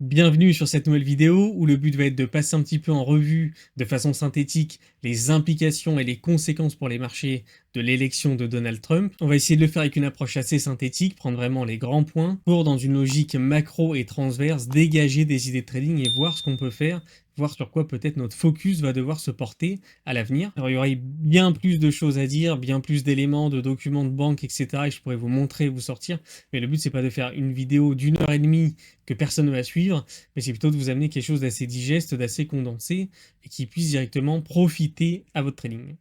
Bienvenue sur cette nouvelle vidéo où le but va être de passer un petit peu en revue de façon synthétique les implications et les conséquences pour les marchés de l'élection de Donald Trump. On va essayer de le faire avec une approche assez synthétique, prendre vraiment les grands points pour, dans une logique macro et transverse, dégager des idées de trading et voir ce qu'on peut faire, voir sur quoi peut-être notre focus va devoir se porter à l'avenir. Alors il y aurait bien plus de choses à dire, bien plus d'éléments, de documents de banque, etc. et je pourrais vous montrer, vous sortir, mais le but c'est pas de faire une vidéo d'1 heure et demie que personne ne va suivre, mais c'est plutôt de vous amener quelque chose d'assez digeste, d'assez condensé, et qui puisse directement profiter à votre trading.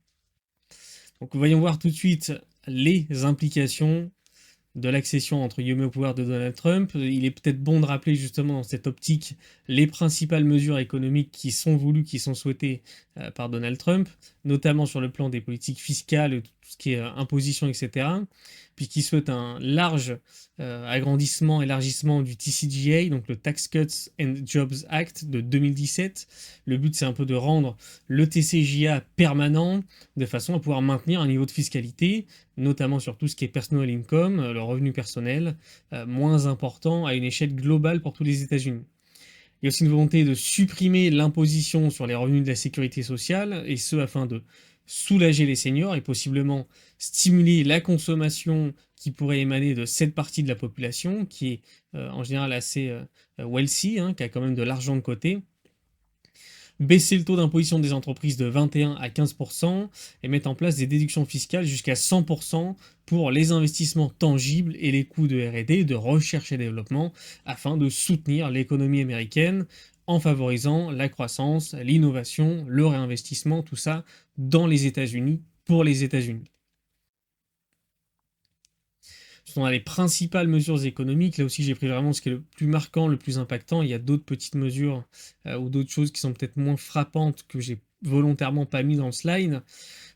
Donc voyons voir tout de suite les implications de l'accession entre guillemets au pouvoir de Donald Trump. Il est peut-être bon de rappeler justement dans cette optique les principales mesures économiques qui sont voulues, qui sont souhaitées par Donald Trump, notamment sur le plan des politiques fiscales, tout ce qui est imposition, etc. Puisqu'il souhaite un large agrandissement, élargissement du TCJA, donc le Tax Cuts and Jobs Act de 2017. Le but c'est un peu de rendre le TCJA permanent, de façon à pouvoir maintenir un niveau de fiscalité notamment sur tout ce qui est personal income, le revenu personnel, moins important à une échelle globale pour tous les États-Unis. Il y a aussi une volonté de supprimer l'imposition sur les revenus de la sécurité sociale, et ce afin de soulager les seniors et possiblement stimuler la consommation qui pourrait émaner de cette partie de la population qui est en général assez wealthy, hein, qui a quand même de l'argent de côté, baisser le taux d'imposition des entreprises de 21 à 15% et mettre en place des déductions fiscales jusqu'à 100% pour les investissements tangibles et les coûts de R&D, de recherche et développement, afin de soutenir l'économie américaine en favorisant la croissance, l'innovation, le réinvestissement, tout ça dans les États-Unis, pour les États-Unis. Ce sont les principales mesures économiques. Là aussi, j'ai pris vraiment ce qui est le plus marquant, le plus impactant. Il y a d'autres petites mesures ou d'autres choses qui sont peut-être moins frappantes que j'ai volontairement pas mis dans le slide.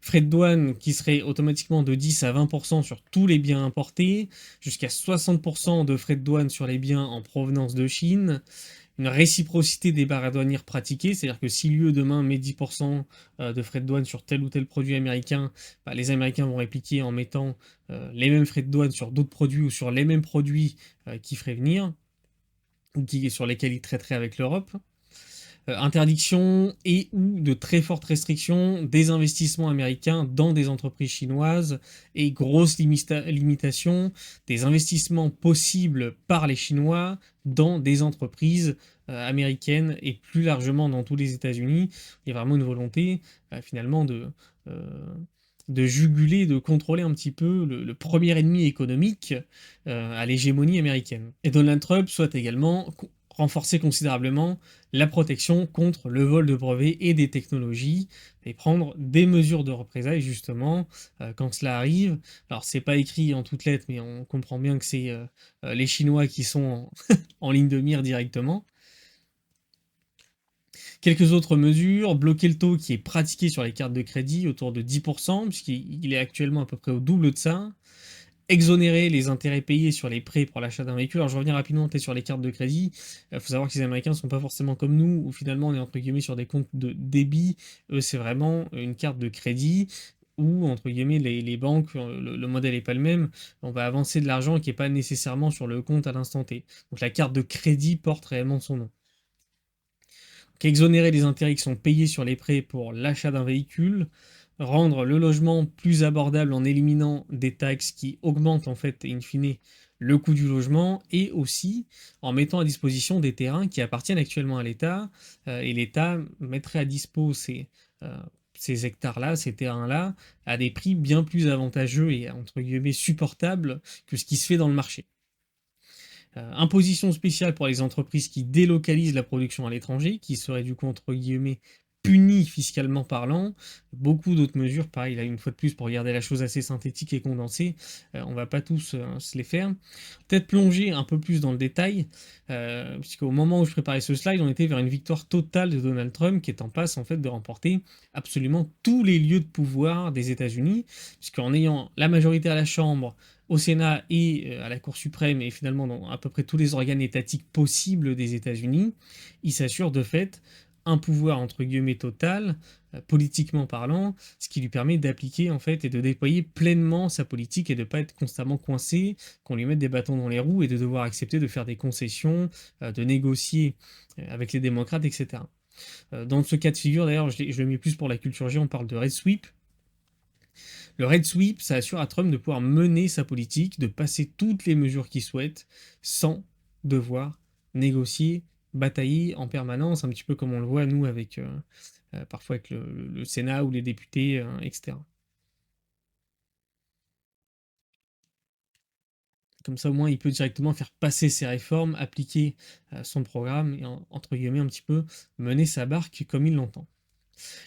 Frais de douane qui serait automatiquement de 10 à 20% sur tous les biens importés, jusqu'à 60% de frais de douane sur les biens en provenance de Chine, une réciprocité des barres douanières pratiquées, c'est-à-dire que si l'UE demain met 10% de frais de douane sur tel ou tel produit américain, bah, les Américains vont répliquer en mettant les mêmes frais de douane sur d'autres produits ou sur les mêmes produits qui feraient venir, ou sur lesquels ils traiteraient avec l'Europe. Interdiction et ou de très fortes restrictions des investissements américains dans des entreprises chinoises et grosse limitation des investissements possibles par les Chinois dans des entreprises américaines et plus largement dans tous les États-Unis. Il y a vraiment une volonté finalement de juguler, de contrôler un petit peu le premier ennemi économique à l'hégémonie américaine. Et Donald Trump souhaite également renforcer considérablement la protection contre le vol de brevets et des technologies, et prendre des mesures de représailles justement quand cela arrive. Alors c'est pas écrit en toutes lettres, mais on comprend bien que c'est les Chinois qui sont en ligne de mire directement. Quelques autres mesures, bloquer le taux qui est pratiqué sur les cartes de crédit autour de 10%, puisqu'il est actuellement à peu près au double de ça. Exonérer les intérêts payés sur les prêts pour l'achat d'un véhicule. Alors je reviens rapidement sur les cartes de crédit. Il faut savoir que les Américains ne sont pas forcément comme nous, où finalement on est entre guillemets sur des comptes de débit. Eux, c'est vraiment une carte de crédit où, entre guillemets, les banques, le modèle n'est pas le même. On va avancer de l'argent qui n'est pas nécessairement sur le compte à l'instant T. Donc la carte de crédit porte réellement son nom. Exonérer les intérêts qui sont payés sur les prêts pour l'achat d'un véhicule, rendre le logement plus abordable en éliminant des taxes qui augmentent en fait in fine le coût du logement, et aussi en mettant à disposition des terrains qui appartiennent actuellement à l'État, et l'État mettrait à dispo ces hectares-là, ces terrains-là, à des prix bien plus avantageux et entre guillemets supportables que ce qui se fait dans le marché. Imposition spéciale pour les entreprises qui délocalisent la production à l'étranger, qui seraient du coup entre guillemets punies fiscalement parlant. Beaucoup d'autres mesures, pareil, là une fois de plus pour garder la chose assez synthétique et condensée, on va pas tous se les faire. Peut-être plonger un peu plus dans le détail, puisqu'au moment où je préparais ce slide, on était vers une victoire totale de Donald Trump qui est en passe en fait de remporter absolument tous les lieux de pouvoir des États-Unis, puisqu'en ayant la majorité à la Chambre, au Sénat et à la Cour suprême, et finalement dans à peu près tous les organes étatiques possibles des États-Unis, il s'assure de fait un pouvoir entre guillemets total, politiquement parlant, ce qui lui permet d'appliquer en fait et de déployer pleinement sa politique et de pas être constamment coincé, qu'on lui mette des bâtons dans les roues et de devoir accepter de faire des concessions, de négocier avec les démocrates, etc. Dans ce cas de figure, d'ailleurs, je le mets plus pour la culture G, on parle de Red Sweep. Le Red Sweep, ça assure à Trump de pouvoir mener sa politique, de passer toutes les mesures qu'il souhaite, sans devoir négocier, batailler en permanence, un petit peu comme on le voit nous avec parfois avec le Sénat ou les députés, etc. Comme ça, au moins, il peut directement faire passer ses réformes, appliquer son programme et, entre guillemets, un petit peu mener sa barque comme il l'entend.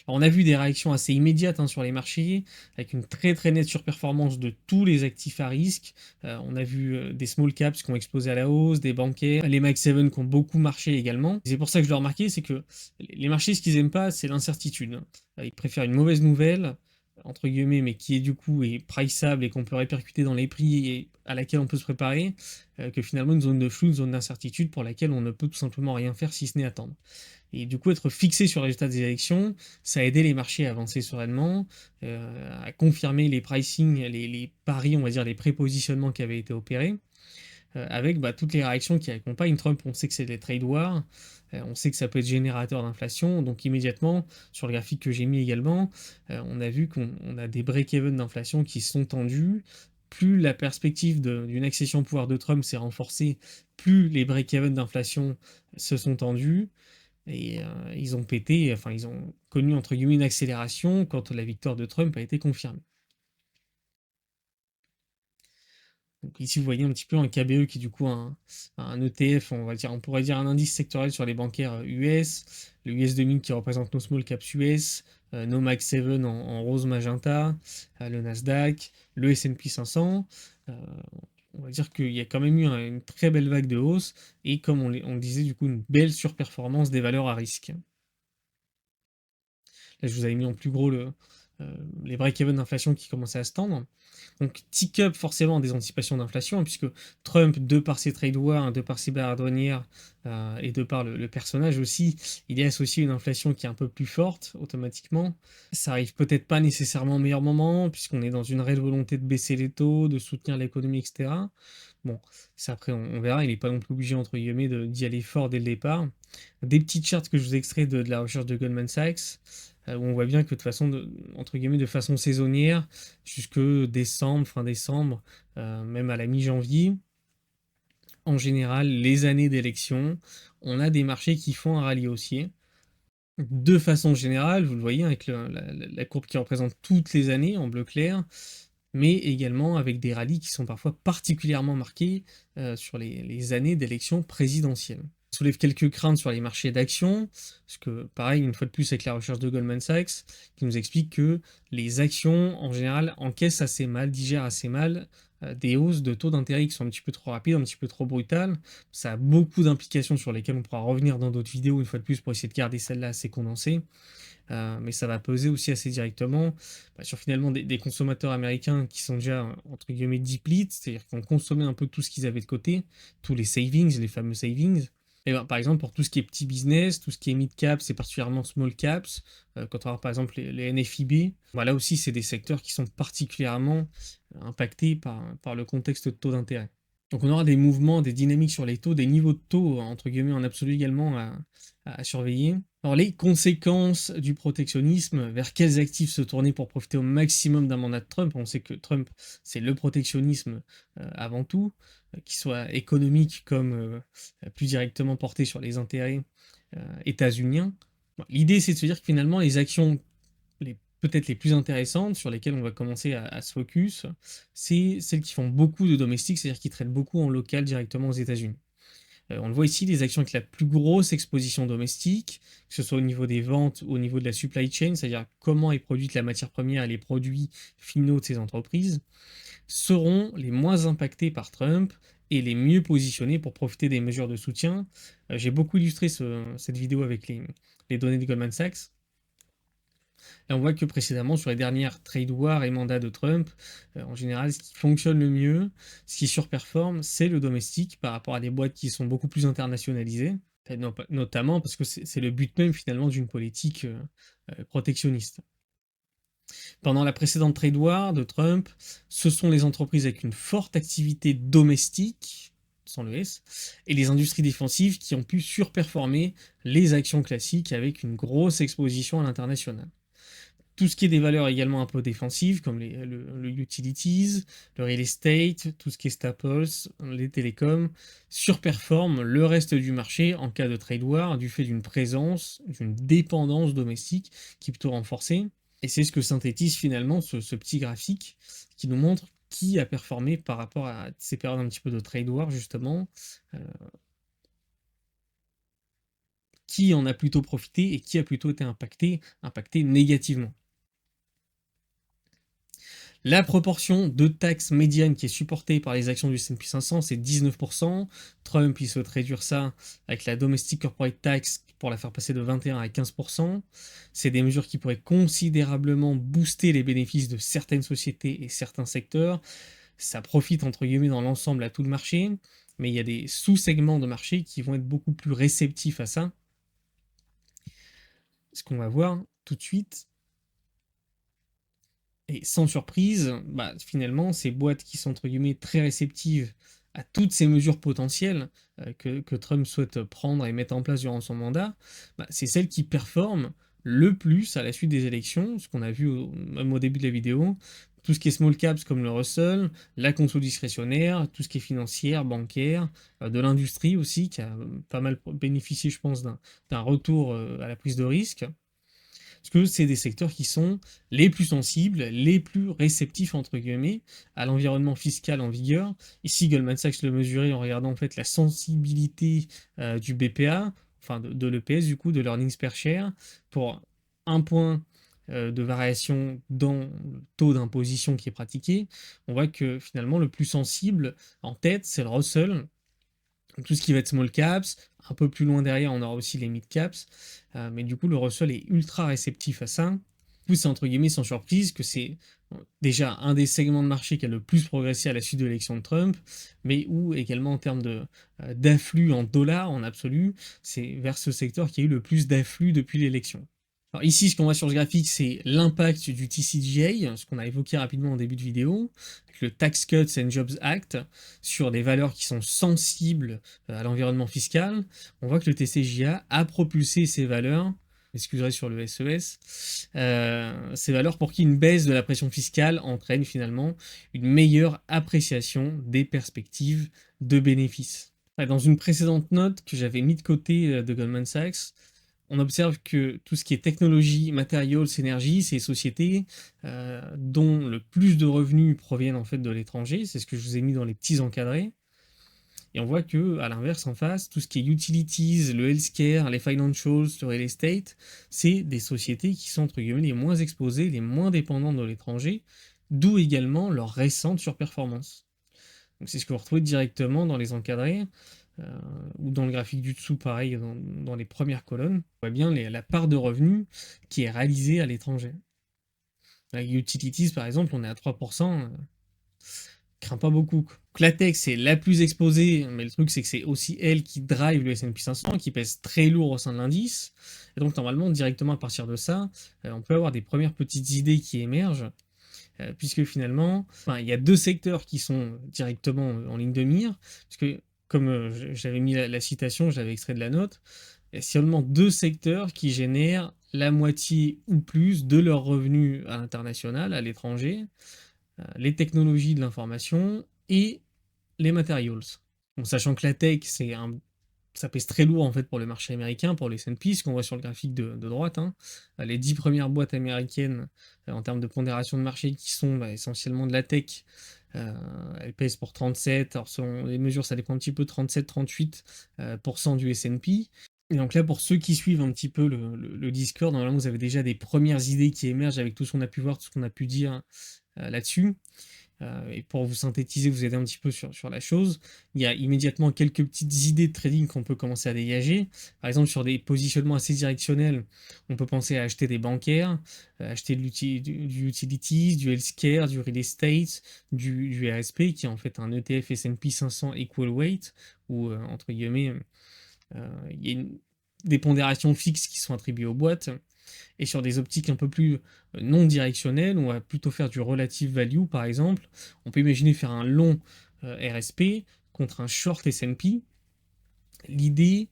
Alors, on a vu des réactions assez immédiates sur les marchés, avec une très très nette surperformance de tous les actifs à risque. On a vu des small caps qui ont explosé à la hausse, des bancaires, les Mag 7 qui ont beaucoup marché également. C'est pour ça que je l'ai remarqué, c'est que les marchés, ce qu'ils aiment pas, c'est l'incertitude. Ils préfèrent une mauvaise nouvelle, entre guillemets, mais qui est du coup est priceable et qu'on peut répercuter dans les prix et à laquelle on peut se préparer, que finalement une zone de flou, une zone d'incertitude pour laquelle on ne peut tout simplement rien faire si ce n'est attendre. Et du coup, être fixé sur le résultat des élections, ça a aidé les marchés à avancer sereinement, à confirmer les pricing, les paris, on va dire, les prépositionnements qui avaient été opérés, avec toutes les réactions qui accompagnent Trump. On sait que c'est des trade wars, on sait que ça peut être générateur d'inflation, donc immédiatement, sur le graphique que j'ai mis également, on a vu qu'on a des break-even d'inflation qui sont tendus. Plus la perspective d'une accession au pouvoir de Trump s'est renforcée, plus les break-even d'inflation se sont tendus. Et ils ont pété, enfin ils ont connu entre guillemets une accélération quand la victoire de Trump a été confirmée. Donc ici vous voyez un petit peu un KBE qui est du coup un ETF, on pourrait dire un indice sectoriel sur les bancaires US, le US 2000 qui représente nos small caps US, nos Mag 7 en rose magenta, le Nasdaq, le S&P 500. euh, on va dire qu'il y a quand même eu une très belle vague de hausse et comme on le disait du coup une belle surperformance des valeurs à risque. Là, je vous avais mis en plus gros les break-even d'inflation qui commençaient à se tendre. Donc, tick up forcément des anticipations d'inflation, puisque Trump, de par ses trade wars, de par ses barrières douanières et de par le personnage aussi, il est associé à une inflation qui est un peu plus forte automatiquement. Ça arrive peut-être pas nécessairement au meilleur moment, puisqu'on est dans une réelle volonté de baisser les taux, de soutenir l'économie, etc. Bon, ça après on verra, il n'est pas non plus obligé entre guillemets d'y aller fort dès le départ. Des petits charts que je vous extrais de la recherche de Goldman Sachs, où on voit bien que de façon entre guillemets de façon saisonnière, jusque décembre, fin décembre, même à la mi-janvier, en général, les années d'élection, on a des marchés qui font un rallye haussier. De façon générale, vous le voyez avec la courbe qui représente toutes les années en bleu clair, mais également avec des rallyes qui sont parfois particulièrement marqués sur les années d'élection présidentielle. Ça soulève quelques craintes sur les marchés d'actions, parce que pareil, une fois de plus avec la recherche de Goldman Sachs, qui nous explique que les actions en général encaissent assez mal, digèrent assez mal des hausses de taux d'intérêt qui sont un petit peu trop rapides, un petit peu trop brutales. Ça a beaucoup d'implications sur lesquelles on pourra revenir dans d'autres vidéos une fois de plus pour essayer de garder celle-là assez condensée. Mais ça va peser aussi assez directement sur finalement des consommateurs américains qui sont déjà entre guillemets depleted, c'est-à-dire qui ont consommé un peu tout ce qu'ils avaient de côté, tous les savings, les fameux savings. Et par exemple, pour tout ce qui est petit business, tout ce qui est mid caps et particulièrement small caps, quand on regarde par exemple les NFIB, là aussi c'est des secteurs qui sont particulièrement impactés par le contexte de taux d'intérêt. Donc on aura des mouvements, des dynamiques sur les taux, des niveaux de taux, entre guillemets, en absolu également à surveiller. Alors les conséquences du protectionnisme, vers quels actifs se tourner pour profiter au maximum d'un mandat de Trump? On sait que Trump, c'est le protectionnisme avant tout, qu'il soit économique comme plus directement porté sur les intérêts états-uniens. Bon, l'idée c'est de se dire que finalement les actions peut-être les plus intéressantes, sur lesquelles on va commencer à se focus, c'est celles qui font beaucoup de domestiques, c'est-à-dire qui traitent beaucoup en local directement aux États-Unis. On le voit ici, les actions avec la plus grosse exposition domestique, que ce soit au niveau des ventes ou au niveau de la supply chain, c'est-à-dire comment est produite la matière première et les produits finaux de ces entreprises, seront les moins impactés par Trump et les mieux positionnés pour profiter des mesures de soutien. J'ai beaucoup illustré cette vidéo avec les données de Goldman Sachs. Et on voit que précédemment, sur les dernières trade wars et mandats de Trump, en général, ce qui fonctionne le mieux, ce qui surperforme, c'est le domestique par rapport à des boîtes qui sont beaucoup plus internationalisées. Notamment parce que c'est le but même finalement d'une politique protectionniste. Pendant la précédente trade war de Trump, ce sont les entreprises avec une forte activité domestique, sans le S, et les industries défensives qui ont pu surperformer les actions classiques avec une grosse exposition à l'international. Tout ce qui est des valeurs également un peu défensives, comme le utilities, le real estate, tout ce qui est staples, les télécoms, surperforment le reste du marché en cas de trade war du fait d'une présence, d'une dépendance domestique qui est plutôt renforcée. Et c'est ce que synthétise finalement ce petit graphique qui nous montre qui a performé par rapport à ces périodes un petit peu de trade war justement, euh, qui en a plutôt profité et qui a plutôt été impacté négativement. La proportion de taxes médiane qui est supportée par les actions du S&P 500, c'est 19%. Trump, il souhaite réduire ça avec la Domestic Corporate Tax pour la faire passer de 21 à 15%. C'est des mesures qui pourraient considérablement booster les bénéfices de certaines sociétés et certains secteurs. Ça profite entre guillemets dans l'ensemble à tout le marché, mais il y a des sous-segments de marché qui vont être beaucoup plus réceptifs à ça. Ce qu'on va voir tout de suite. Et sans surprise, bah, finalement, ces boîtes qui sont entre guillemets très réceptives à toutes ces mesures potentielles que Trump souhaite prendre et mettre en place durant son mandat, bah, c'est celles qui performent le plus à la suite des élections, ce qu'on a vu même au début de la vidéo, tout ce qui est small caps comme le Russell, la conso discrétionnaire, tout ce qui est financière, bancaire, de l'industrie aussi, qui a pas mal bénéficié, je pense, d'un retour à la prise de risque. Parce que c'est des secteurs qui sont les plus sensibles, les plus réceptifs, entre guillemets, à l'environnement fiscal en vigueur. Ici, Goldman Sachs le mesurait en regardant en fait la sensibilité du BPA, enfin de l'EPS, du coup, de l'earnings per share, pour un point de variation dans le taux d'imposition qui est pratiqué. On voit que finalement, le plus sensible en tête, c'est le Russell, tout ce qui va être small caps. Un peu plus loin derrière, on aura aussi les mid caps. Mais du coup, le Russell est ultra réceptif à ça. Du coup, c'est entre guillemets sans surprise que c'est déjà un des segments de marché qui a le plus progressé à la suite de l'élection de Trump, mais où également en termes d'afflux en dollars en absolu, c'est vers ce secteur qui a eu le plus d'afflux depuis l'élection. Alors ici, ce qu'on voit sur ce graphique, c'est l'impact du TCJA, ce qu'on a évoqué rapidement en début de vidéo, avec le Tax Cuts and Jobs Act, sur des valeurs qui sont sensibles à l'environnement fiscal. On voit que le TCJA a propulsé ces valeurs, excusez sur le SES, ces valeurs pour qu'une baisse de la pression fiscale entraîne finalement une meilleure appréciation des perspectives de bénéfices. Dans une précédente note que j'avais mis de côté de Goldman Sachs, on observe que tout ce qui est technologie, matériaux, énergie, c'est des sociétés dont le plus de revenus proviennent en fait de l'étranger. C'est ce que je vous ai mis dans les petits encadrés. Et on voit que, à l'inverse, en face, tout ce qui est utilities, le healthcare, les financials, le real estate, c'est des sociétés qui sont entre guillemets les moins exposées, les moins dépendantes de l'étranger, d'où également leur récente surperformance. Donc c'est ce que vous retrouvez directement dans les encadrés, ou dans le graphique du dessous, pareil, dans les premières colonnes. On voit bien la part de revenus qui est réalisée à l'étranger. Avec Utilities, par exemple, on est à 3%, craint pas beaucoup. Donc la tech, c'est la plus exposée, mais le truc, c'est que c'est aussi elle qui drive le S&P 500, qui pèse très lourd au sein de l'indice. Et donc, normalement, directement à partir de ça, on peut avoir des premières petites idées qui émergent, puisque finalement, il y a deux secteurs qui sont directement en ligne de mire, puisque comme j'avais mis la citation, j'avais extrait de la note, il y a seulement deux secteurs qui génèrent la moitié ou plus de leurs revenus à l'international, à l'étranger, les technologies de l'information et les materials. Bon, sachant que la tech, ça pèse très lourd en fait pour le marché américain, pour les S&P, ce qu'on voit sur le graphique de droite. Hein. Les 10 premières boîtes américaines en termes de pondération de marché qui sont essentiellement de la tech, elles pèsent pour 37, alors selon les mesures ça dépend un petit peu, 37-38% du S&P. Et donc là, pour ceux qui suivent un petit peu le Discord, normalement vous avez déjà des premières idées qui émergent avec tout ce qu'on a pu voir, tout ce qu'on a pu dire là-dessus. Et pour vous synthétiser, vous aider un petit peu sur la chose, il y a immédiatement quelques petites idées de trading qu'on peut commencer à dégager. Par exemple, sur des positionnements assez directionnels, on peut penser à acheter des bancaires, acheter du utilities, du healthcare, du real estate, du RSP, qui est en fait un ETF S&P 500 Equal Weight, ou entre guillemets, Il y a des pondérations fixes qui sont attribuées aux boîtes, et sur des optiques un peu plus non directionnelles, on va plutôt faire du relative value par exemple. On peut imaginer faire un long RSP contre un short S&P. L'idée,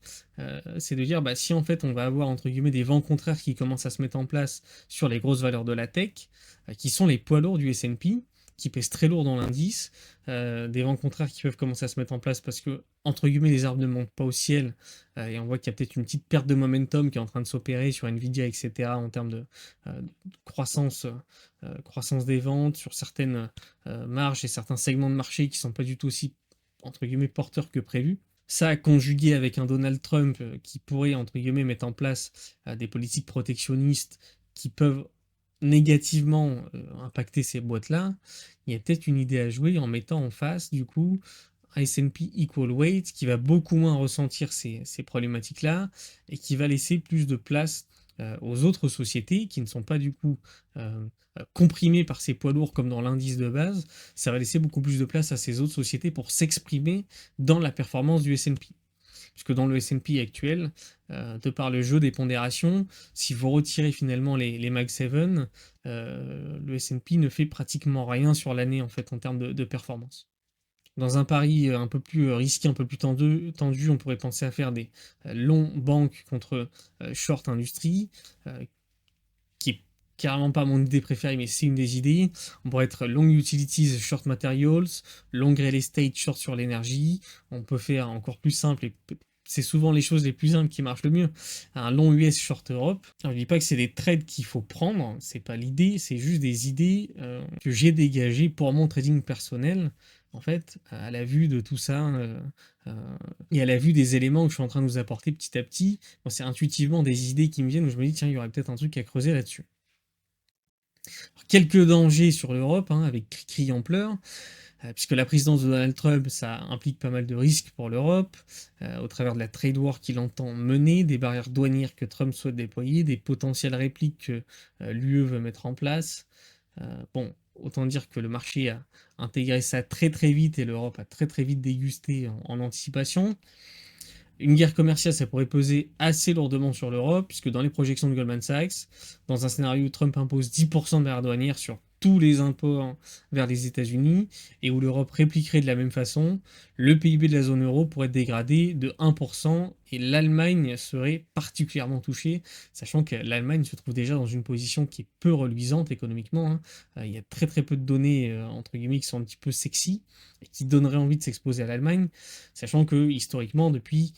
c'est de dire, bah, si en fait on va avoir entre guillemets des vents contraires qui commencent à se mettre en place sur les grosses valeurs de la tech, qui sont les poids lourds du S&P, qui pèsent très lourd dans l'indice, des vents contraires qui peuvent commencer à se mettre en place parce que, entre guillemets, les arbres ne montent pas au ciel, et on voit qu'il y a peut-être une petite perte de momentum qui est en train de s'opérer sur Nvidia, etc., en termes de croissance, croissance des ventes, sur certaines marges et certains segments de marché qui ne sont pas du tout aussi, entre guillemets, porteurs que prévu. Ça, conjugué avec un Donald Trump qui pourrait, entre guillemets, mettre en place des politiques protectionnistes qui peuvent négativement impacter ces boîtes-là, il y a peut-être une idée à jouer en mettant en face, du coup, un S&P Equal Weight qui va beaucoup moins ressentir ces problématiques-là et qui va laisser plus de place aux autres sociétés qui ne sont pas du coup euh, comprimées par ces poids lourds comme dans l'indice de base. Ça va laisser beaucoup plus de place à ces autres sociétés pour s'exprimer dans la performance du S&P. Puisque dans le S&P actuel, de par le jeu des pondérations, si vous retirez finalement les Mag 7, le S&P ne fait pratiquement rien sur l'année en fait en termes de performance. Dans un pari un peu plus risqué, un peu plus tendu, on pourrait penser à faire des longs banques contre short industrie, qui est carrément pas mon idée préférée, mais c'est une des idées. On pourrait être long utilities, short materials, long real estate, short sur l'énergie. On peut faire encore plus simple et c'est souvent les choses les plus simples qui marchent le mieux. Un long US short Europe. Alors, je dis pas que c'est des trades qu'il faut prendre, c'est pas l'idée, c'est juste des idées que j'ai dégagées pour mon trading personnel. En fait, à la vue de tout ça, et à la vue des éléments que je suis en train de vous apporter petit à petit, bon, c'est intuitivement des idées qui me viennent où je me dis, tiens, il y aurait peut-être un truc à creuser là-dessus. Quelques dangers sur l'Europe, hein, avec cri en pleurs, puisque la présidence de Donald Trump, ça implique pas mal de risques pour l'Europe, au travers de la trade war qu'il entend mener, des barrières douanières que Trump souhaite déployer, des potentielles répliques que l'UE veut mettre en place. Bon, autant dire que le marché a intégré ça très très vite et l'Europe a très très vite dégusté en anticipation. Une guerre commerciale, ça pourrait peser assez lourdement sur l'Europe, puisque dans les projections de Goldman Sachs, dans un scénario où Trump impose 10% de barrière douanière sur tous les imports vers les États-Unis, et où l'Europe répliquerait de la même façon, le PIB de la zone euro pourrait être dégradé de 1%, et l'Allemagne serait particulièrement touchée, sachant que l'Allemagne se trouve déjà dans une position qui est peu reluisante économiquement, hein. Il y a très très peu de données, entre guillemets, qui sont un petit peu sexy, et qui donneraient envie de s'exposer à l'Allemagne, sachant que historiquement, depuis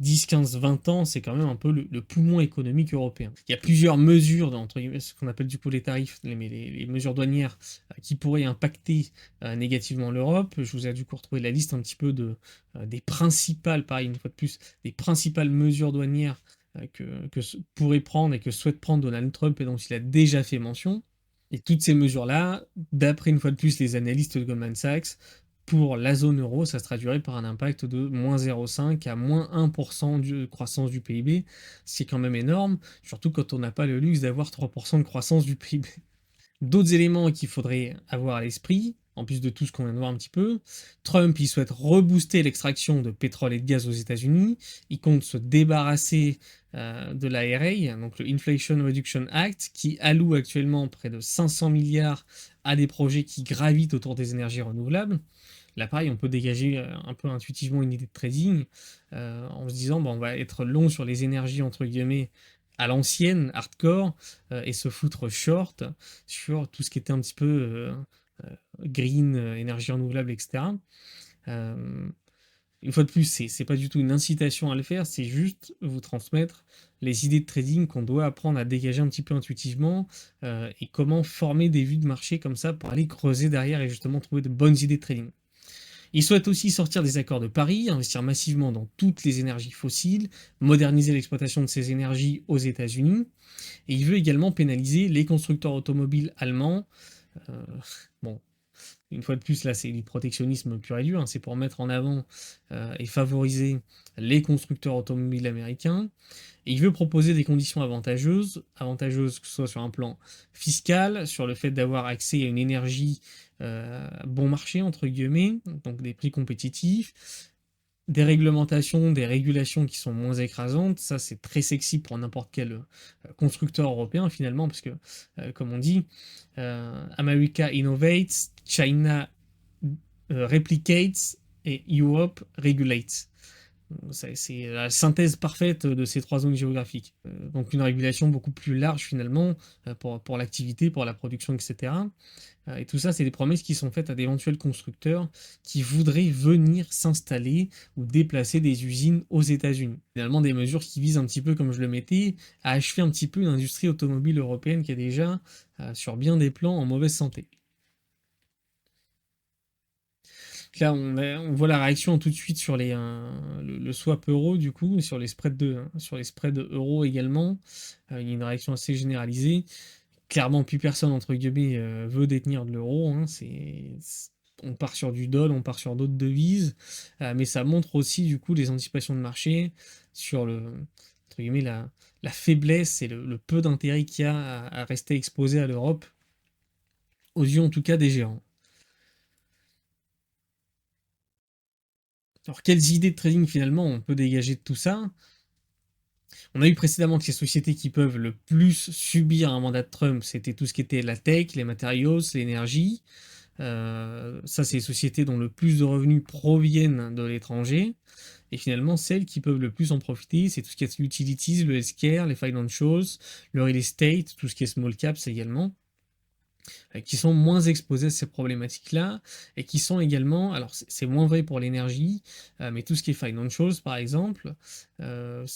10, 15, 20 ans, c'est quand même un peu le poumon économique européen. Il y a plusieurs mesures, entre guillemets, ce qu'on appelle du coup les tarifs, les mesures douanières qui pourraient impacter négativement l'Europe. Je vous ai du coup retrouvé la liste un petit peu des principales, pareil une fois de plus, des principales mesures douanières que pourrait prendre et que souhaite prendre Donald Trump et dont il a déjà fait mention. Et toutes ces mesures-là, d'après une fois de plus les analystes de Goldman Sachs, pour la zone euro, ça se traduirait par un impact de moins 0,5 à moins 1% de croissance du PIB, ce qui est quand même énorme, surtout quand on n'a pas le luxe d'avoir 3% de croissance du PIB. D'autres éléments qu'il faudrait avoir à l'esprit, en plus de tout ce qu'on vient de voir un petit peu, Trump, il souhaite rebooster l'extraction de pétrole et de gaz aux États-Unis, il compte se débarrasser de l'IRA, donc le Inflation Reduction Act, qui alloue actuellement près de 500 milliards à des projets qui gravitent autour des énergies renouvelables. Là, pareil, on peut dégager un peu intuitivement une idée de trading en se disant, bon, on va être long sur les énergies, entre guillemets, à l'ancienne, hardcore, et se foutre short sur tout ce qui était un petit peu green, énergie renouvelable, etc. Euh, une fois de plus, c'est pas du tout une incitation à le faire, c'est juste vous transmettre les idées de trading qu'on doit apprendre à dégager un petit peu intuitivement et comment former des vues de marché comme ça pour aller creuser derrière et justement trouver de bonnes idées de trading. Il souhaite aussi sortir des accords de Paris, investir massivement dans toutes les énergies fossiles, moderniser l'exploitation de ces énergies aux États-Unis, et il veut également pénaliser les constructeurs automobiles allemands. Euh, bon, une fois de plus, là, c'est du protectionnisme pur et dur, hein, c'est pour mettre en avant et favoriser les constructeurs automobiles américains. Et il veut proposer des conditions avantageuses que ce soit sur un plan fiscal, sur le fait d'avoir accès à une énergie bon marché, entre guillemets, donc des prix compétitifs, des réglementations, des régulations qui sont moins écrasantes, ça c'est très sexy pour n'importe quel constructeur européen finalement, parce que comme on dit, America innovates, China replicates et Europe regulates. C'est la synthèse parfaite de ces trois zones géographiques. Donc une régulation beaucoup plus large finalement pour l'activité, pour la production, etc. Et tout ça, c'est des promesses qui sont faites à d'éventuels constructeurs qui voudraient venir s'installer ou déplacer des usines aux États-Unis. Finalement, des mesures qui visent un petit peu, comme je le mettais, à achever un petit peu l'industrie automobile européenne qui est déjà, sur bien des plans, en mauvaise santé. Là, on voit la réaction tout de suite sur le swap euro, du coup, et sur sur les spreads euro également. Il y a une réaction assez généralisée. Clairement, plus personne, entre guillemets, veut détenir de l'euro, hein. On part sur du dollar, on part sur d'autres devises, mais ça montre aussi, du coup, les anticipations de marché sur entre guillemets, la faiblesse et le peu d'intérêt qu'il y a à rester exposé à l'Europe, aux yeux en tout cas des géants. Alors, quelles idées de trading finalement on peut dégager de tout ça? On a eu précédemment que les sociétés qui peuvent le plus subir un mandat de Trump, c'était tout ce qui était la tech, les matériaux, l'énergie. Ça, c'est les sociétés dont le plus de revenus proviennent de l'étranger. Et finalement, celles qui peuvent le plus en profiter, c'est tout ce qui est l'utilities, le healthcare, les financials, le real estate, tout ce qui est small caps également, qui sont moins exposés à ces problématiques-là, et qui sont également, alors c'est moins vrai pour l'énergie, mais tout ce qui est financials par exemple, euh,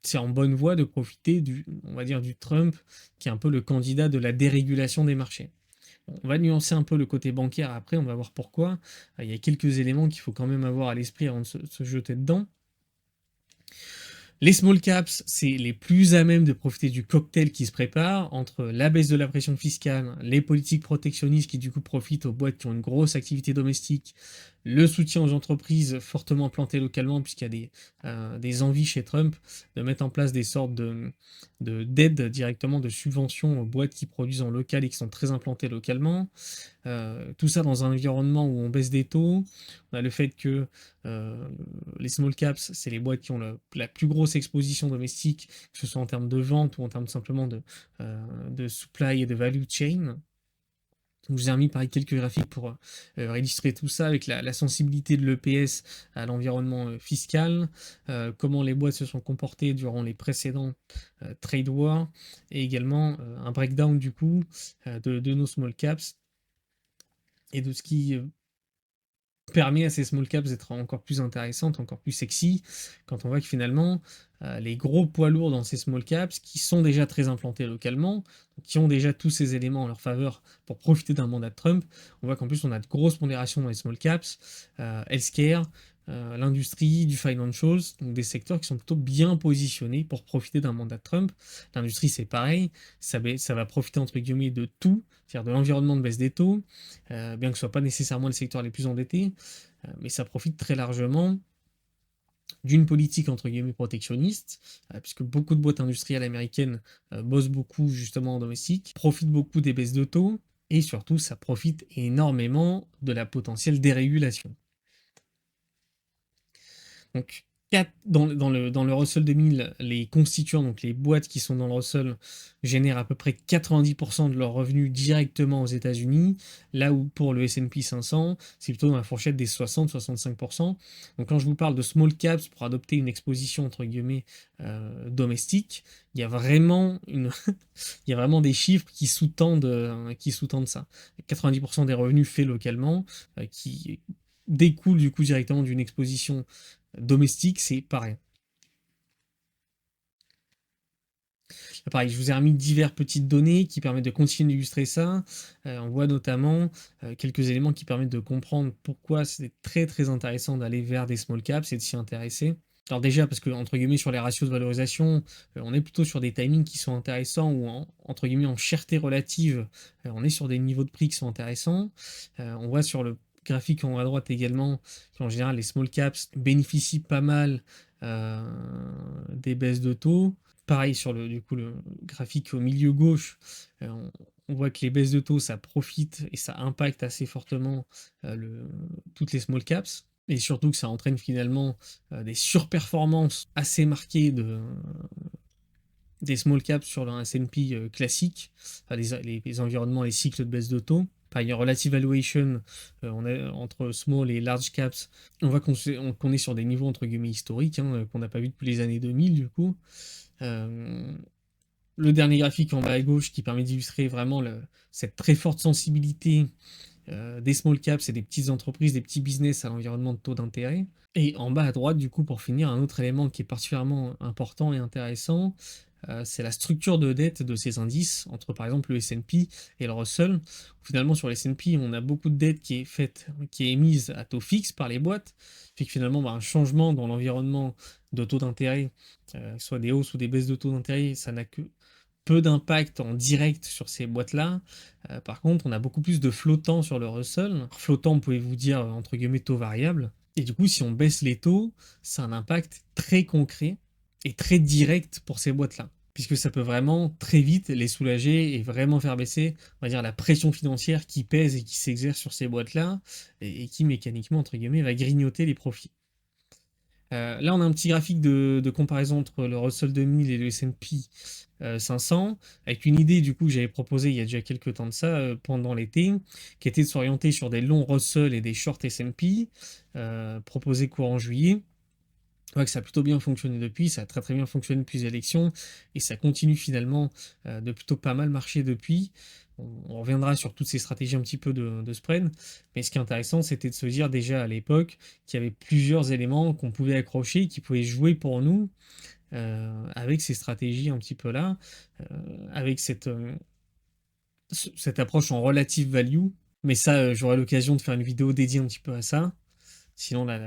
c'est en bonne voie de profiter on va dire, du Trump, qui est un peu le candidat de la dérégulation des marchés. On va nuancer un peu le côté bancaire après, on va voir pourquoi. Il y a quelques éléments qu'il faut quand même avoir à l'esprit avant de se jeter dedans. Les small caps, c'est les plus à même de profiter du cocktail qui se prépare entre la baisse de la pression fiscale, les politiques protectionnistes qui du coup profitent aux boîtes qui ont une grosse activité domestique, le soutien aux entreprises fortement implantées localement, puisqu'il y a des envies chez Trump de mettre en place des sortes d'aides directement, de subventions aux boîtes qui produisent en local et qui sont très implantées localement. Tout ça dans un environnement où on baisse des taux. On a le fait que euh, les small caps, c'est les boîtes qui ont la plus grosse exposition domestique, que ce soit en termes de vente ou en termes simplement de supply et de value chain. Je vous ai remis pareil quelques graphiques pour illustrer tout ça avec la sensibilité de l'EPS à l'environnement fiscal, comment les boîtes se sont comportées durant les précédents trade wars, et également un breakdown du coup de nos small caps et de ce qui permet à ces small caps d'être encore plus intéressantes, encore plus sexy, quand on voit que finalement, les gros poids lourds dans ces small caps, qui sont déjà très implantés localement, qui ont déjà tous ces éléments en leur faveur pour profiter d'un mandat de Trump, on voit qu'en plus on a de grosses pondérations dans les small caps, healthcare, l'industrie, du financials, donc des secteurs qui sont plutôt bien positionnés pour profiter d'un mandat de Trump. L'industrie c'est pareil, ça va profiter entre guillemets de tout, c'est-à-dire de l'environnement de baisse des taux, bien que ce ne soit pas nécessairement les secteurs les plus endettés, mais ça profite très largement d'une politique entre guillemets protectionniste, puisque beaucoup de boîtes industrielles américaines bossent beaucoup justement en domestique, profitent beaucoup des baisses de taux, et surtout ça profite énormément de la potentielle dérégulation. Donc, dans le Russell 2000, les constituants, donc les boîtes qui sont dans le Russell, génèrent à peu près 90% de leurs revenus directement aux États-Unis, là où pour le S&P 500, c'est plutôt dans la fourchette des 60-65%. Donc, quand je vous parle de small caps pour adopter une exposition entre guillemets domestique, il y a vraiment il y a vraiment des chiffres qui sous-tendent ça. 90% des revenus faits localement, qui découlent du coup directement d'une exposition domestique, c'est pareil. Pareil, je vous ai remis divers petites données qui permettent de continuer d'illustrer ça. On voit notamment quelques éléments qui permettent de comprendre pourquoi c'est très très intéressant d'aller vers des small caps et de s'y intéresser. Alors déjà parce que entre guillemets sur les ratios de valorisation, on est plutôt sur des timings qui sont intéressants ou entre guillemets en cherté relative, on est sur des niveaux de prix qui sont intéressants. On voit sur le graphique en haut à droite également qu'en général les small caps bénéficient pas mal euh, des baisses de taux. Pareil sur du coup, le graphique au milieu gauche, on voit que les baisses de taux, ça profite et ça impacte assez fortement toutes les small caps. et surtout que ça entraîne finalement des surperformances assez marquées des small caps sur le S&P classique, enfin, les environnements, les cycles de baisse de taux. Par une relative valuation, on a, entre small et large caps, on voit qu'on est sur des niveaux entre guillemets historiques, hein, qu'on n'a pas vu depuis les années 2000 du coup. Euh, le dernier graphique en bas à gauche qui permet d'illustrer vraiment cette très forte sensibilité des small caps et des petites entreprises, des petits business à l'environnement de taux d'intérêt. Et en bas à droite, du coup, pour finir, un autre élément qui est particulièrement important et intéressant, c'est la structure de dette de ces indices, entre par exemple le S&P et le Russell. Finalement, sur le S&P, on a beaucoup de dette qui est émise à taux fixe par les boîtes, fait que finalement, un changement dans l'environnement de taux d'intérêt, soit des hausses ou des baisses de taux d'intérêt, ça n'a que peu d'impact en direct sur ces boîtes-là. Par contre, on a beaucoup plus de flottants sur le Russell. Flottant, pouvez-vous dire, entre guillemets, taux variable. Et du coup, si on baisse les taux, c'est un impact très concret et très direct pour ces boîtes-là. Puisque ça peut vraiment très vite les soulager et vraiment faire baisser, on va dire, la pression financière qui pèse et qui s'exerce sur ces boîtes-là et qui mécaniquement, entre guillemets, va grignoter les profits. Là, on a un petit graphique de comparaison entre le Russell 2000 et le S&P 500, avec une idée du coup que j'avais proposée il y a déjà quelques temps de ça, pendant l'été, qui était de s'orienter sur des longs Russell et des shorts S&P, proposés courant juillet. On voit que ça a plutôt bien fonctionné depuis, ça a très très bien fonctionné depuis les élections, et ça continue finalement de plutôt pas mal marcher depuis. On reviendra sur toutes ces stratégies un petit peu de spread, mais ce qui est intéressant, c'était de se dire déjà à l'époque qu'il y avait plusieurs éléments qu'on pouvait accrocher, qui pouvaient jouer pour nous avec ces stratégies un petit peu là, avec cette approche en relative value. Mais ça, j'aurai l'occasion de faire une vidéo dédiée un petit peu à ça. Sinon, là,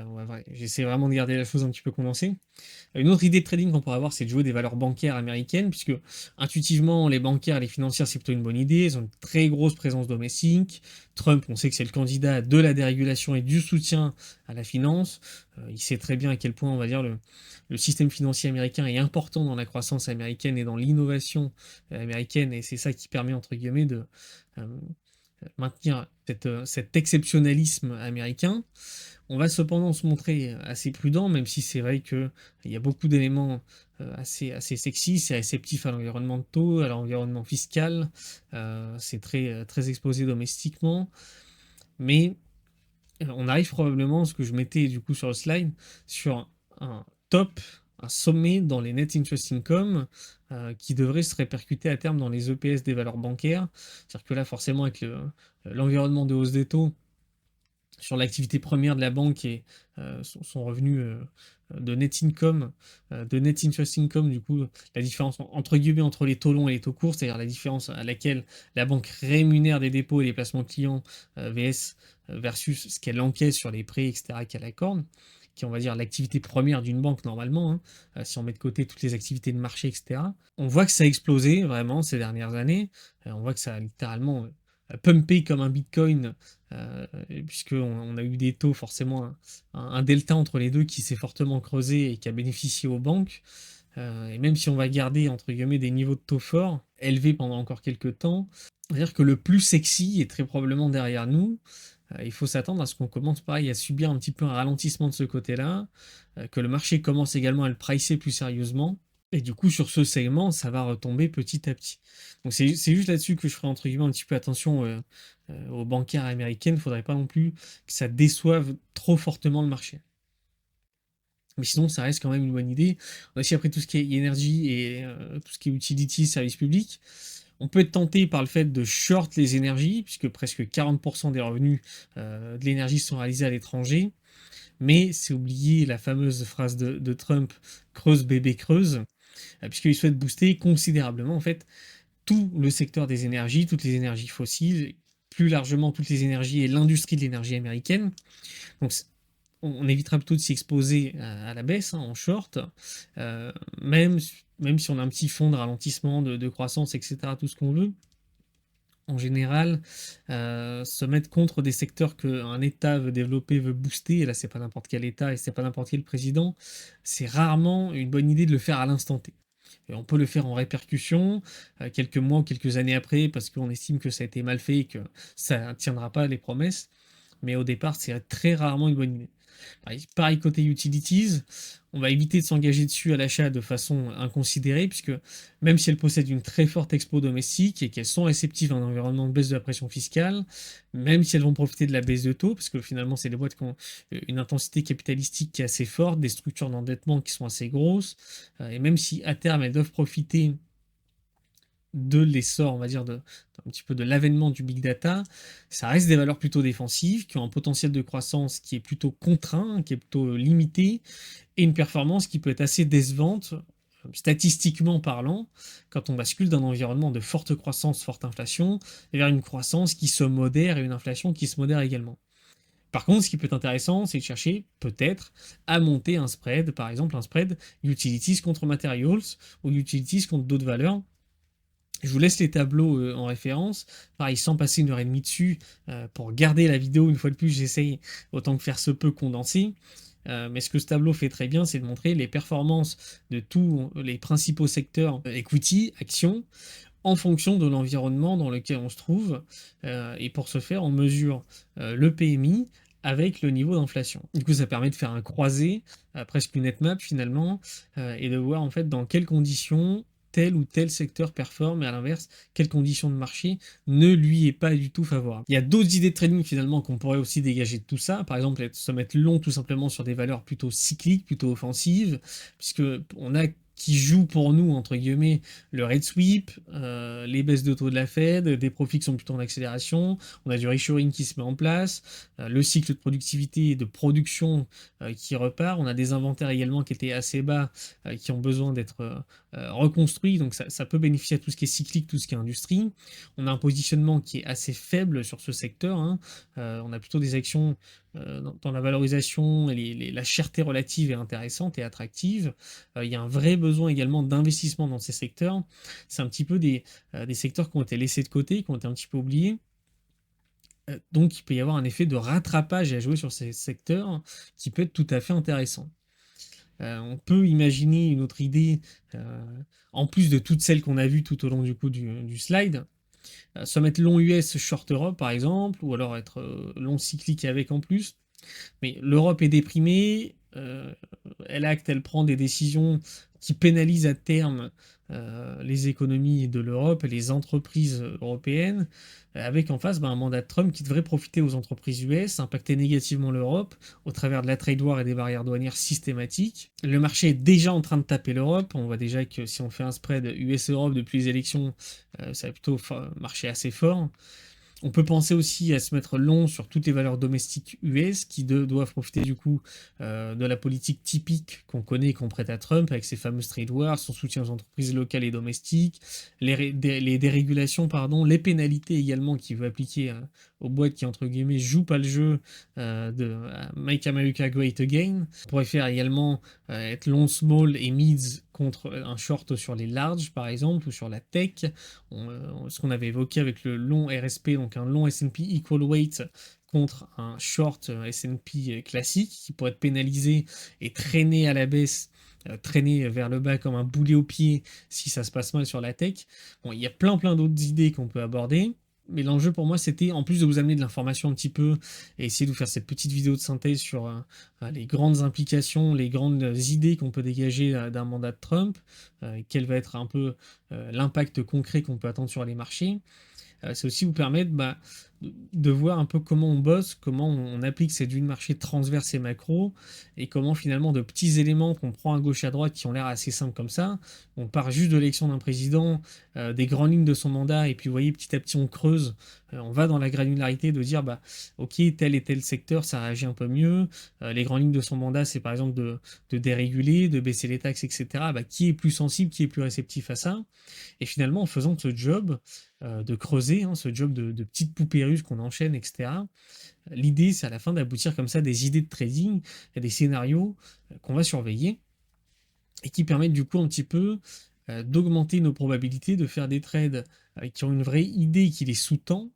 j'essaie vraiment de garder la chose un petit peu condensée. Une autre idée de trading qu'on pourrait avoir, c'est de jouer des valeurs bancaires américaines, puisque intuitivement, les bancaires et les financières, c'est plutôt une bonne idée. Ils ont une très grosse présence domestique. Trump, on sait que c'est le candidat de la dérégulation et du soutien à la finance. Il sait très bien à quel point, on va dire, le système financier américain est important dans la croissance américaine et dans l'innovation américaine, et c'est ça qui permet, entre guillemets, de euh, maintenir cet exceptionnalisme américain. On va cependant se montrer assez prudent, même si c'est vrai qu'il y a beaucoup d'éléments assez sexy, c'est réceptif à l'environnement de taux, à l'environnement fiscal, c'est très exposé domestiquement, mais on arrive probablement, ce que je mettais du coup sur le slide, sur un top, un sommet dans les net interest income qui devrait se répercuter à terme dans les EPS des valeurs bancaires. C'est-à-dire que là, forcément, avec l'environnement de hausse des taux, sur l'activité première de la banque et son revenu de net income, de net interest income, du coup, la différence entre guillemets entre les taux longs et les taux courts, c'est-à-dire la différence à laquelle la banque rémunère des dépôts et les placements clients versus ce qu'elle encaisse sur les prêts, etc., qu'elle accorde, qui est, on va dire, l'activité première d'une banque normalement, hein, si on met de côté toutes les activités de marché, etc. On voit que ça a explosé vraiment ces dernières années. On voit que ça a littéralement pumpé comme un Bitcoin, puisqu'on on a eu des taux forcément, un delta entre les deux qui s'est fortement creusé et qui a bénéficié aux banques. Et même si on va garder entre guillemets des niveaux de taux forts, élevés pendant encore quelques temps, c'est-à-dire que le plus sexy est très probablement derrière nous. Il faut s'attendre à ce qu'on commence pareil à subir un petit peu un ralentissement de ce côté-là, que le marché commence également à le pricer plus sérieusement. Et du coup, sur ce segment, ça va retomber petit à petit. Donc c'est juste là-dessus que je ferai entre guillemets un petit peu attention aux bancaires américaines. Il ne faudrait pas non plus que ça déçoive trop fortement le marché. Mais sinon, ça reste quand même une bonne idée. On a aussi après tout ce qui est énergie et tout ce qui est utility, service public. On peut être tenté par le fait de short les énergies, puisque presque 40% des revenus de l'énergie sont réalisés à l'étranger. Mais c'est oublier la fameuse phrase de Trump, creuse bébé creuse, puisqu'il souhaite booster considérablement en fait tout le secteur des énergies, toutes les énergies fossiles, plus largement toutes les énergies et l'industrie de l'énergie américaine. Donc on évitera plutôt de s'y exposer à la baisse, hein, en short, euh, même, même si on a un petit fond de ralentissement, de croissance, etc., tout ce qu'on veut. En général, se mettre contre des secteurs qu'un État veut développer, veut booster, et là c'est pas n'importe quel État et c'est pas n'importe quel président, c'est rarement une bonne idée de le faire à l'instant T. Et on peut le faire en répercussion, quelques mois ou quelques années après, parce qu'on estime que ça a été mal fait et que ça ne tiendra pas les promesses, mais au départ c'est très rarement une bonne idée. Pareil côté utilities, on va éviter de s'engager dessus à l'achat de façon inconsidérée, puisque même si elles possèdent une très forte expo domestique et qu'elles sont réceptives à un environnement de baisse de la pression fiscale, même si elles vont profiter de la baisse de taux, parce que finalement c'est des boîtes qui ont une intensité capitalistique qui est assez forte, des structures d'endettement qui sont assez grosses, et même si à terme elles doivent profiter de l'essor, on va dire, un petit peu de l'avènement du big data, ça reste des valeurs plutôt défensives, qui ont un potentiel de croissance qui est plutôt contraint, qui est plutôt limité, et une performance qui peut être assez décevante, statistiquement parlant, quand on bascule d'un environnement de forte croissance, forte inflation, vers une croissance qui se modère et une inflation qui se modère également. Par contre, ce qui peut être intéressant, c'est de chercher peut-être à monter un spread, par exemple un spread utilities contre materials ou utilities contre d'autres valeurs. Je vous laisse les tableaux en référence. Pareil, sans passer une heure et demie dessus, pour garder la vidéo, une fois de plus, j'essaye autant que faire se peut condenser. Mais ce que ce tableau fait très bien, c'est de montrer les performances de tous les principaux secteurs equity, actions, en fonction de l'environnement dans lequel on se trouve. Et pour ce faire, on mesure le PMI avec le niveau d'inflation. Du coup, ça permet de faire un croisé, presque une heatmap finalement, et de voir en fait dans quelles conditions tel ou tel secteur performe, et à l'inverse, quelles conditions de marché ne lui est pas du tout favorable. Il y a d'autres idées de trading finalement qu'on pourrait aussi dégager de tout ça. Par exemple, se mettre long tout simplement sur des valeurs plutôt cycliques, plutôt offensives, puisque on a qui joue pour nous, entre guillemets, le red sweep, les baisses de taux de la Fed, des profits qui sont plutôt en accélération, on a du reshoring qui se met en place, le cycle de productivité et de production qui repart, on a des inventaires également qui étaient assez bas, qui ont besoin d'être reconstruits, donc ça peut bénéficier à tout ce qui est cyclique, tout ce qui est industrie. On a un positionnement qui est assez faible sur ce secteur, hein. On a plutôt des actions dans la valorisation et la cherté relative est intéressante et attractive. Il y a un vrai besoin également d'investissement dans ces secteurs. C'est un petit peu des secteurs qui ont été laissés de côté, qui ont été un petit peu oubliés. Donc il peut y avoir un effet de rattrapage à jouer sur ces secteurs qui peut être tout à fait intéressant. On peut imaginer une autre idée, en plus de toutes celles qu'on a vues tout au long du slide, se mettre long US, short Europe par exemple, ou alors être long cyclique avec en plus. Mais l'Europe est déprimée, elle prend des décisions qui pénalisent à terme les économies de l'Europe et les entreprises européennes, avec en face un mandat de Trump qui devrait profiter aux entreprises US, impacter négativement l'Europe au travers de la trade war et des barrières douanières systématiques. Le marché est déjà en train de taper l'Europe, on voit déjà que si on fait un spread US-Europe depuis les élections, ça va plutôt marcher assez fort. On peut penser aussi à se mettre long sur toutes les valeurs domestiques US qui doivent profiter du coup de la politique typique qu'on connaît et qu'on prête à Trump avec ses fameuses trade wars, son soutien aux entreprises locales et domestiques, les dérégulations, pardon, les pénalités également qu'il veut appliquer aux boîtes qui, entre guillemets, jouent pas le jeu de Make America Great Again. On pourrait faire également être long small et mids contre un short sur les larges par exemple ou sur la tech, ce qu'on avait évoqué avec le long RSP, donc un long S&P equal weight contre un short S&P classique qui pourrait être pénalisé et traîner à la baisse, traîner vers le bas comme un boulet au pied si ça se passe mal sur la tech. Bon, il y a plein d'autres idées qu'on peut aborder. Mais l'enjeu pour moi, c'était, en plus de vous amener de l'information un petit peu, et essayer de vous faire cette petite vidéo de synthèse sur les grandes implications, les grandes idées qu'on peut dégager d'un mandat de Trump, quel va être un peu l'impact concret qu'on peut attendre sur les marchés. C'est aussi vous permettre de voir un peu comment on bosse, comment on applique cette vue de marché transverse et macro, et comment finalement de petits éléments qu'on prend à gauche à droite qui ont l'air assez simples comme ça, on part juste de l'élection d'un président, des grandes lignes de son mandat, et puis vous voyez petit à petit on creuse, on va dans la granularité de dire ok, tel et tel secteur ça réagit un peu mieux, les grandes lignes de son mandat c'est par exemple de déréguler, de baisser les taxes, etc. Qui est plus sensible, qui est plus réceptif à ça, et finalement en faisant ce job, de creuser, hein, ce job de petite poupée russe qu'on enchaîne, etc. L'idée, c'est à la fin d'aboutir comme ça à des idées de trading, à des scénarios qu'on va surveiller et qui permettent du coup un petit peu d'augmenter nos probabilités de faire des trades qui ont une vraie idée qui les sous-tend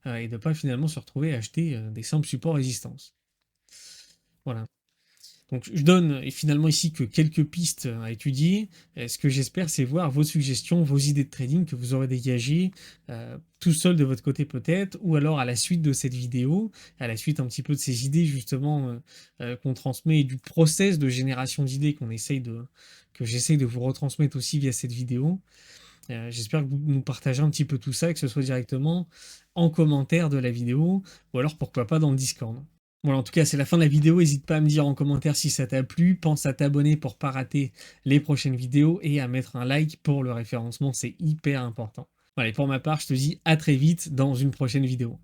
et de ne pas finalement se retrouver à acheter des simples supports résistance. Voilà. Donc je donne finalement ici que quelques pistes à étudier. Ce que j'espère, c'est voir vos suggestions, vos idées de trading que vous aurez dégagées, tout seul de votre côté peut-être, ou alors à la suite de cette vidéo, à la suite un petit peu de ces idées justement qu'on transmet et du process de génération d'idées que j'essaye de vous retransmettre aussi via cette vidéo. J'espère que vous nous partagez un petit peu tout ça, que ce soit directement en commentaire de la vidéo, ou alors pourquoi pas dans le Discord. Voilà, en tout cas, c'est la fin de la vidéo. N'hésite pas à me dire en commentaire si ça t'a plu. Pense à t'abonner pour pas rater les prochaines vidéos et à mettre un like pour le référencement, c'est hyper important. Voilà, et pour ma part, je te dis à très vite dans une prochaine vidéo.